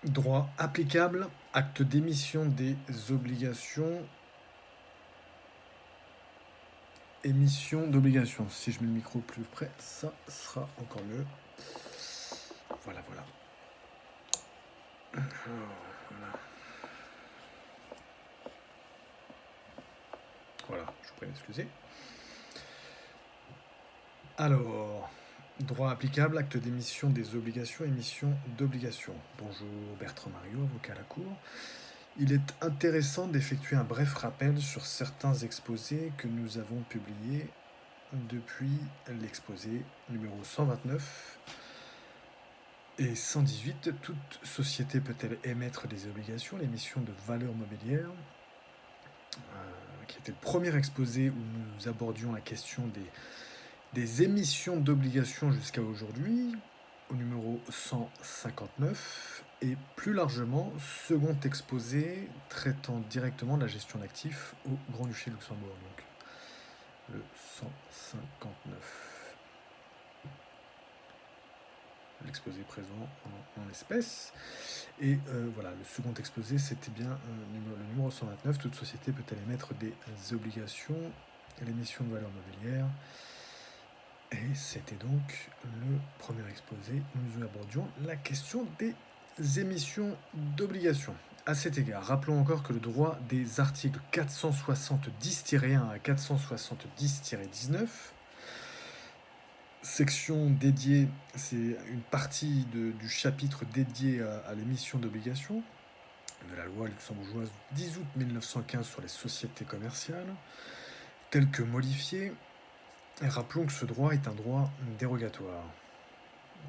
Droit applicable, acte d'émission des obligations, émission d'obligations. Si je mets le micro plus près, ça sera encore mieux. Voilà. Voilà, je vous prie d'excuser. Alors, droit applicable, acte d'émission des obligations, émission d'obligations. Bonjour Bertrand Mario, avocat à la Cour. Il est intéressant d'effectuer un bref rappel sur certains exposés que nous avons publiés depuis l'exposé numéro 129 et 118. Toute société peut-elle émettre des obligations, l'émission de valeurs mobilières, qui était le premier exposé où nous abordions la question des émissions d'obligations jusqu'à aujourd'hui, au numéro 159, et plus largement, second exposé traitant directement de la gestion d'actifs au Grand-Duché de Luxembourg, donc le 159. L'exposé présent en espèces. Et voilà, le second exposé, c'était bien le numéro 129. Toute société peut-elle émettre des obligations, l'émission de valeurs mobilières. Et c'était donc le premier exposé où nous abordions la question des émissions d'obligations. À cet égard, rappelons encore que le droit des articles 470-1 à 470-19, section dédiée, c'est une partie du chapitre dédié à l'émission d'obligations de la loi luxembourgeoise du 10 août 1915 sur les sociétés commerciales, tel que modifié. Et rappelons que ce droit est un droit dérogatoire,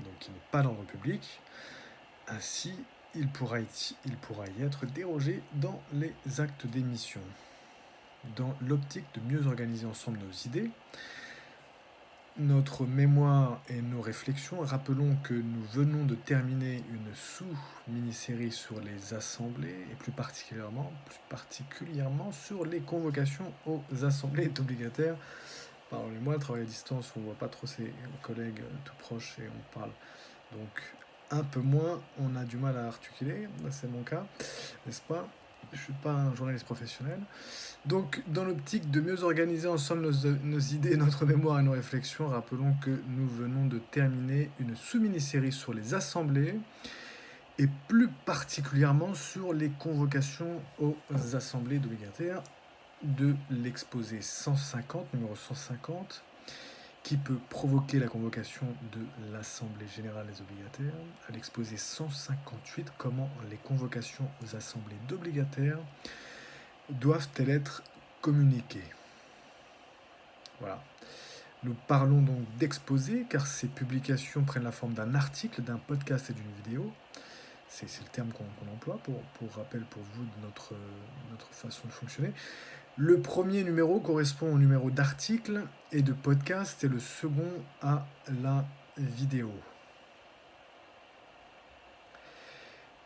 donc il n'est pas d'ordre public. Ainsi, il pourra y être dérogé dans les actes d'émission. Dans l'optique de mieux organiser ensemble nos idées, notre mémoire et nos réflexions, rappelons que nous venons de terminer une sous-mini-série sur les assemblées, et plus particulièrement sur les convocations aux assemblées d'obligataires. Pardonnez-moi, le travail à distance, on ne voit pas trop ses collègues tout proches et on parle donc un peu moins, on a du mal à articuler, c'est mon cas, n'est-ce pas? Je ne suis pas un journaliste professionnel. Donc, dans l'optique de mieux organiser ensemble nos idées, notre mémoire et nos réflexions, rappelons que nous venons de terminer une sous-mini-série sur les assemblées et plus particulièrement sur les convocations aux assemblées d'obligataires de l'exposé 150, numéro 150, qui peut provoquer la convocation de l'Assemblée générale des obligataires, à l'exposé 158, comment les convocations aux assemblées d'obligataires doivent-elles être communiquées. Voilà. Nous parlons donc d'exposé, car ces publications prennent la forme d'un article, d'un podcast et d'une vidéo. C'est le terme qu'on emploie pour rappel pour vous de notre façon de fonctionner. Le premier numéro correspond au numéro d'article et de podcast et le second à la vidéo.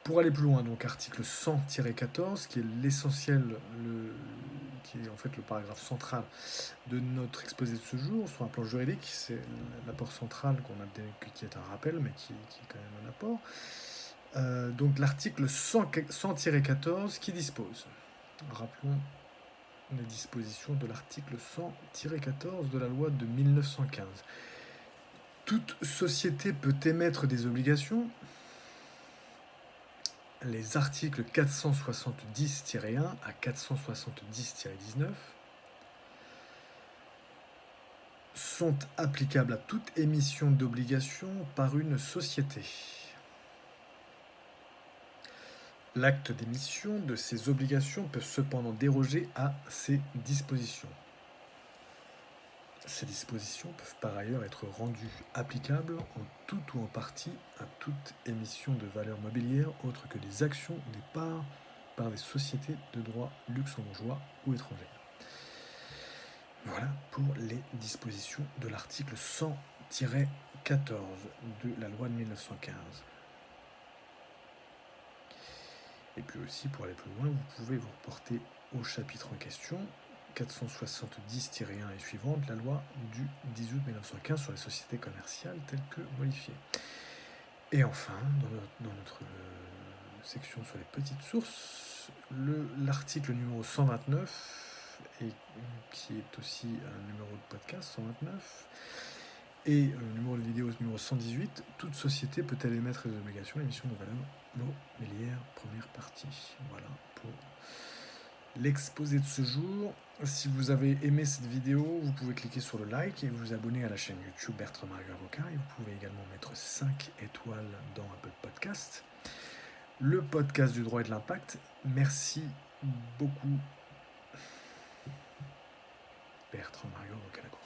Pour aller plus loin, donc article 100-14, qui est l'essentiel, qui est en fait le paragraphe central de notre exposé de ce jour, sur un plan juridique, c'est l'apport central qui est un rappel, mais qui est quand même un apport. Donc l'article 100-14 qui dispose, rappelons les dispositions de l'article 100-14 de la loi de 1915. Toute société peut émettre des obligations. Les articles 470-1 à 470-19 sont applicables à toute émission d'obligation par une société. L'acte d'émission de ces obligations peut cependant déroger à ces dispositions. Ces dispositions peuvent par ailleurs être rendues applicables en tout ou en partie à toute émission de valeurs mobilières autres que des actions ou des parts par des sociétés de droit luxembourgeois ou étrangers. Voilà pour les dispositions de l'article 100-14 de la loi de 1915. Et puis aussi, pour aller plus loin, vous pouvez vous reporter au chapitre en question, 470-1 et suivante, la loi du 10 août 1915 sur les sociétés commerciales telles que modifiées. Et enfin, dans notre section sur les petites sources, l'article numéro 129, qui est aussi un numéro de podcast 129, et le numéro de vidéo numéro 118, toute société peut-elle émettre des obligations, l'émission de valeur mobilière, première partie. Voilà pour l'exposé de ce jour. Si vous avez aimé cette vidéo, vous pouvez cliquer sur le like et vous abonner à la chaîne YouTube Bertrand Marguerite Avocat. Et vous pouvez également mettre 5 étoiles dans Apple Podcast. Le podcast du droit et de l'impact. Merci beaucoup. Bertrand Marguerite Avocat.